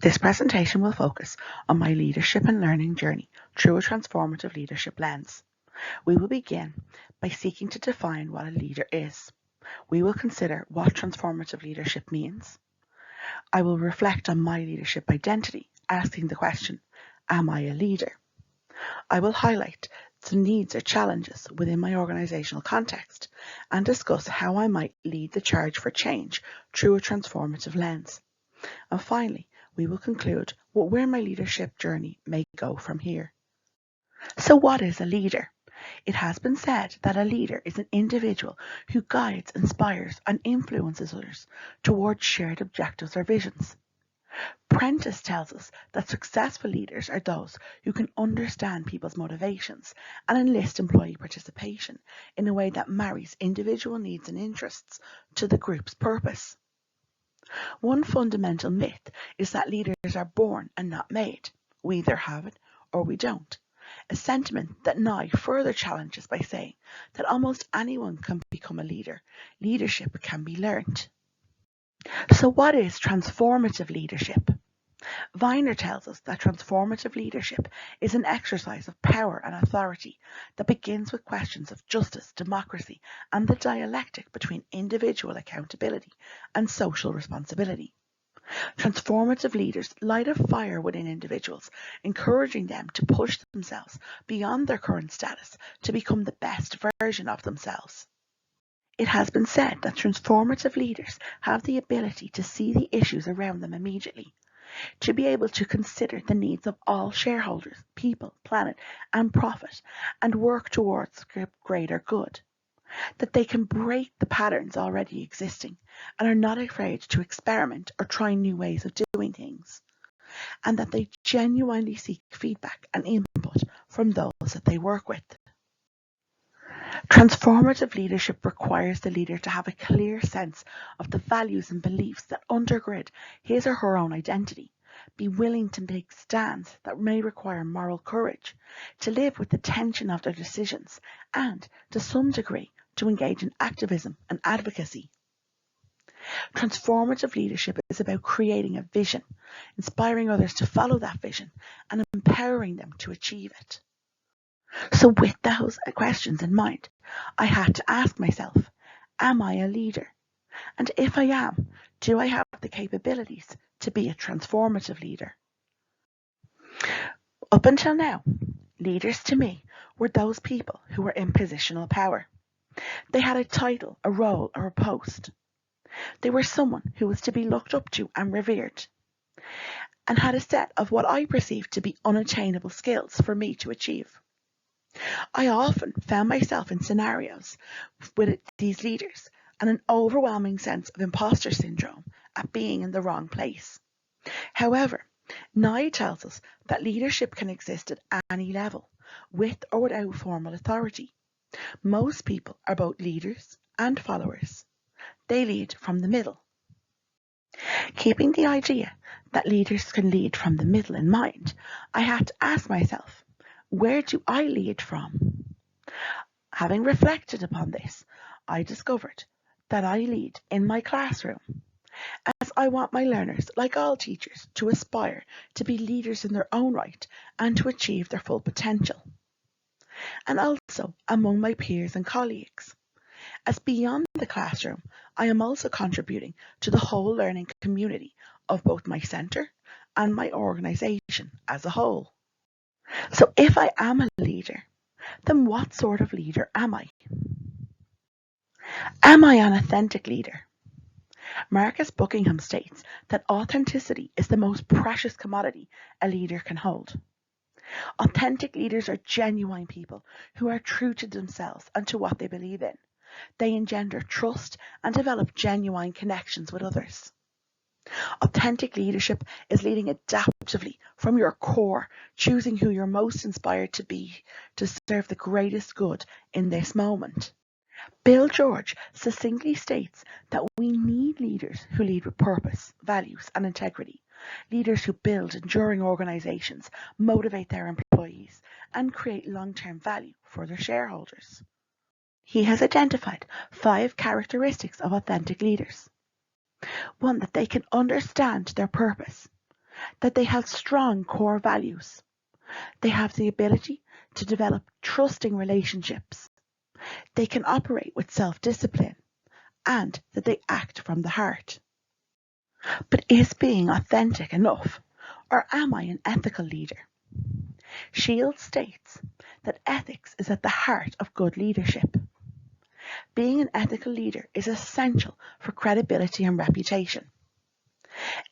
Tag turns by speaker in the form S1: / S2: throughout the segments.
S1: This presentation will focus on my leadership and learning journey through a transformative leadership lens. We will begin by seeking to define what a leader is. We will consider what transformative leadership means. I will reflect on my leadership identity, asking the question, am I a leader? I will highlight some needs or challenges within my organizational context and discuss how I might lead the charge for change through a transformative lens. And finally, we will conclude where my leadership journey may go from here. So what is a leader? It has been said that a leader is an individual who guides, inspires, and influences others towards shared objectives or visions. Prentice tells us that successful leaders are those who can understand people's motivations and enlist employee participation in a way that marries individual needs and interests to the group's purpose. One fundamental myth is that leaders are born and not made. We either have it or we don't. A sentiment that Nye further challenges by saying that almost anyone can become a leader. Leadership can be learned. So what is transformative leadership? Viner tells us that transformative leadership is an exercise of power and authority that begins with questions of justice, democracy, and the dialectic between individual accountability and social responsibility. Transformative leaders light a fire within individuals, encouraging them to push themselves beyond their current status to become the best version of themselves. It has been said that transformative leaders have the ability to see the issues around them immediately, to be able to consider the needs of all shareholders, people, planet, and profit, and work towards greater good. That they can break the patterns already existing and are not afraid to experiment or try new ways of doing things. And that they genuinely seek feedback and input from those that they work with. Transformative leadership requires the leader to have a clear sense of the values and beliefs that undergird his or her own identity, be willing to make stands that may require moral courage, to live with the tension of their decisions, and, to some degree, to engage in activism and advocacy. Transformative leadership is about creating a vision, inspiring others to follow that vision, and empowering them to achieve it. So with those questions in mind, I had to ask myself, am I a leader? And if I am, do I have the capabilities to be a transformative leader? Up until now, leaders to me were those people who were in positional power. They had a title, a role, or a post. They were someone who was to be looked up to and revered, and had a set of what I perceived to be unattainable skills for me to achieve. I often found myself in scenarios with these leaders and an overwhelming sense of imposter syndrome at being in the wrong place. However, Nye tells us that leadership can exist at any level, with or without formal authority. Most people are both leaders and followers. They lead from the middle. Keeping the idea that leaders can lead from the middle in mind, I had to ask myself, where do I lead from? Having reflected upon this, I discovered that I lead in my classroom, as I want my learners, like all teachers, to aspire to be leaders in their own right and to achieve their full potential. And also among my peers and colleagues. As beyond the classroom, I am also contributing to the whole learning community of both my centre and my organisation as a whole. So if I am a leader, then what sort of leader am I? Am I an authentic leader? Marcus Buckingham states that authenticity is the most precious commodity a leader can hold. Authentic leaders are genuine people who are true to themselves and to what they believe in. They engender trust and develop genuine connections with others. Authentic leadership is leading adaptively from your core, choosing who you're most inspired to be to serve the greatest good in this moment. Bill George succinctly states that we need leaders who lead with purpose, values, and integrity. Leaders who build enduring organizations, motivate their employees, and create long-term value for their shareholders. He has identified 5 characteristics of authentic leaders. 1, that they can understand their purpose. that they have strong core values. They have the ability to develop trusting relationships. They can operate with self-discipline, and that they act from the heart. But is being authentic enough, or am I an ethical leader? Shields states that ethics is at the heart of good leadership. Being an ethical leader is essential for credibility and reputation.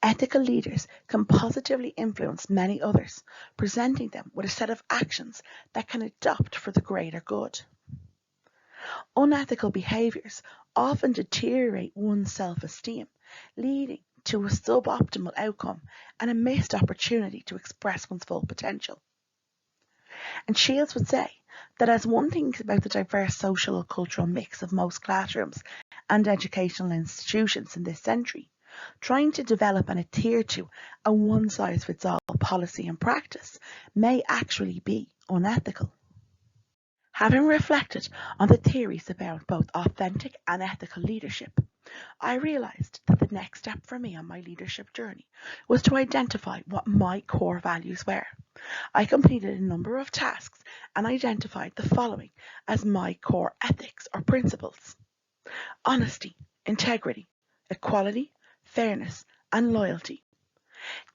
S1: Ethical leaders can positively influence many others, presenting them with a set of actions that can adopt for the greater good. Unethical behaviours often deteriorate one's self-esteem, leading to a suboptimal outcome and a missed opportunity to express one's full potential. And Shields would say that as one thinks about the diverse social and cultural mix of most classrooms and educational institutions in this century, trying to develop and adhere to a one-size-fits-all policy and practice may actually be unethical. Having reflected on the theories about both authentic and ethical leadership, I realised that the next step for me on my leadership journey was to identify what my core values were. I completed a number of tasks and identified the following as my core ethics or principles: honesty, integrity, equality, fairness, and loyalty.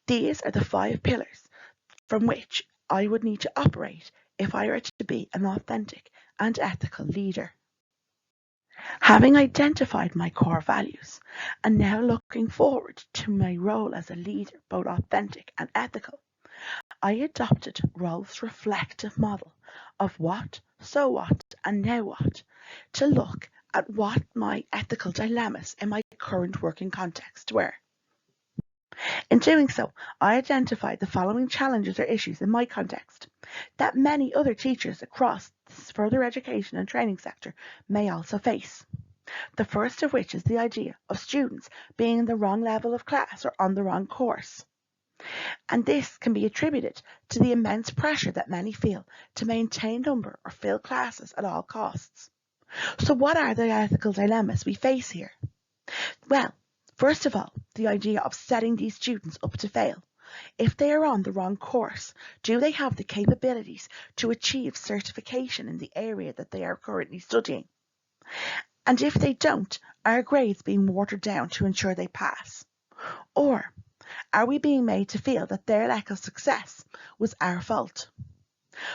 S1: These are the 5 pillars from which I would need to operate if I were to be an authentic and ethical leader. Having identified my core values and now looking forward to my role as a leader, both authentic and ethical, I adopted Rolf's reflective model of what, so what, and now what to look at what my ethical dilemmas in my current working context were. In doing so, I identified the following challenges or issues in my context that many other teachers across this further education and training sector may also face. The first of which is the idea of students being in the wrong level of class or on the wrong course. And this can be attributed to the immense pressure that many feel to maintain number or fill classes at all costs. So what are the ethical dilemmas we face here? Well, first of all, the idea of setting these students up to fail. If they are on the wrong course, do they have the capabilities to achieve certification in the area that they are currently studying? And if they don't, are grades being watered down to ensure they pass? Or are we being made to feel that their lack of success was our fault?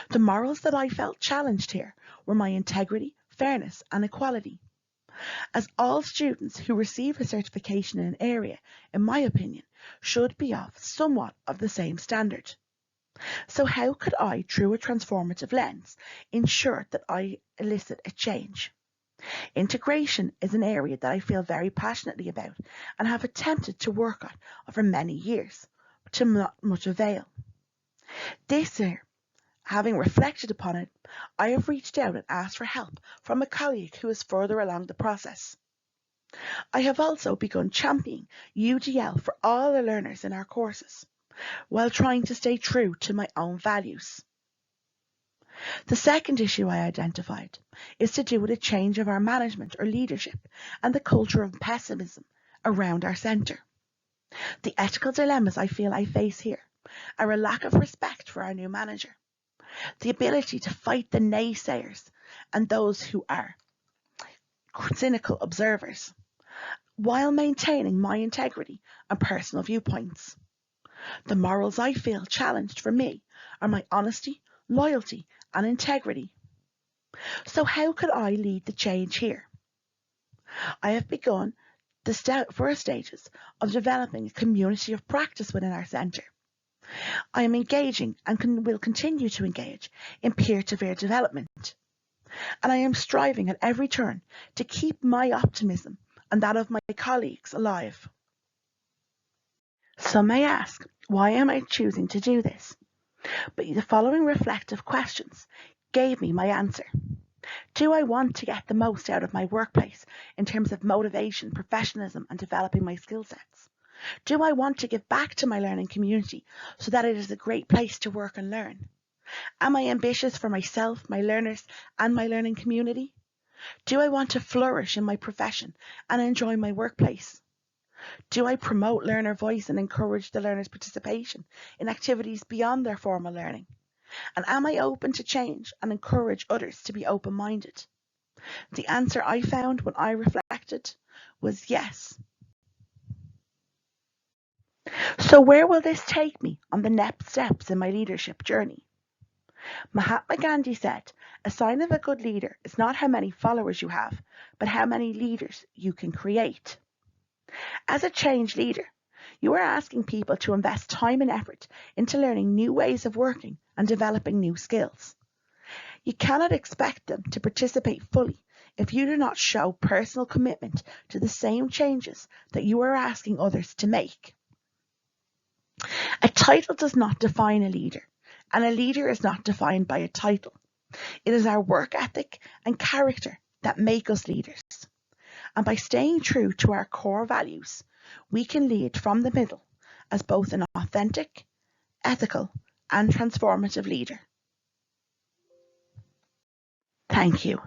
S1: The morals that I felt challenged here were my integrity, fairness, and equality. As all students who receive a certification in an area, in my opinion, should be of somewhat of the same standard. So how could I, through a transformative lens, ensure that I elicit a change? Integration is an area that I feel very passionately about and have attempted to work on for many years, but to not much avail. This year, having reflected upon it, I have reached out and asked for help from a colleague who is further along the process. I have also begun championing UDL for all the learners in our courses, while trying to stay true to my own values. The second issue I identified is to do with a change of our management or leadership and the culture of pessimism around our centre. The ethical dilemmas I feel I face here are a lack of respect for our new manager, the ability to fight the naysayers and those who are cynical observers, while maintaining my integrity and personal viewpoints. The morals I feel challenged for me are my honesty, loyalty, and integrity. So how could I lead the change here? I have begun the first stages of developing a community of practice within our centre. I am engaging and will continue to engage in peer-to-peer development. And I am striving at every turn to keep my optimism and that of my colleagues alive. Some may ask, why am I choosing to do this? But the following reflective questions gave me my answer. Do I want to get the most out of my workplace in terms of motivation, professionalism, and developing my skill sets? Do I want to give back to my learning community so that it is a great place to work and learn? Am I ambitious for myself, my learners, and my learning community? Do I want to flourish in my profession and enjoy my workplace? Do I promote learner voice and encourage the learner's participation in activities beyond their formal learning? And am I open to change and encourage others to be open-minded? The answer I found when I reflected was yes. So where will this take me on the next steps in my leadership journey? Mahatma Gandhi said, a sign of a good leader is not how many followers you have, but how many leaders you can create. As a change leader, you are asking people to invest time and effort into learning new ways of working and developing new skills. You cannot expect them to participate fully if you do not show personal commitment to the same changes that you are asking others to make. A title does not define a leader, and a leader is not defined by a title. It is our work ethic and character that make us leaders. And by staying true to our core values, we can lead from the middle as both an authentic, ethical, and transformative leader. Thank you.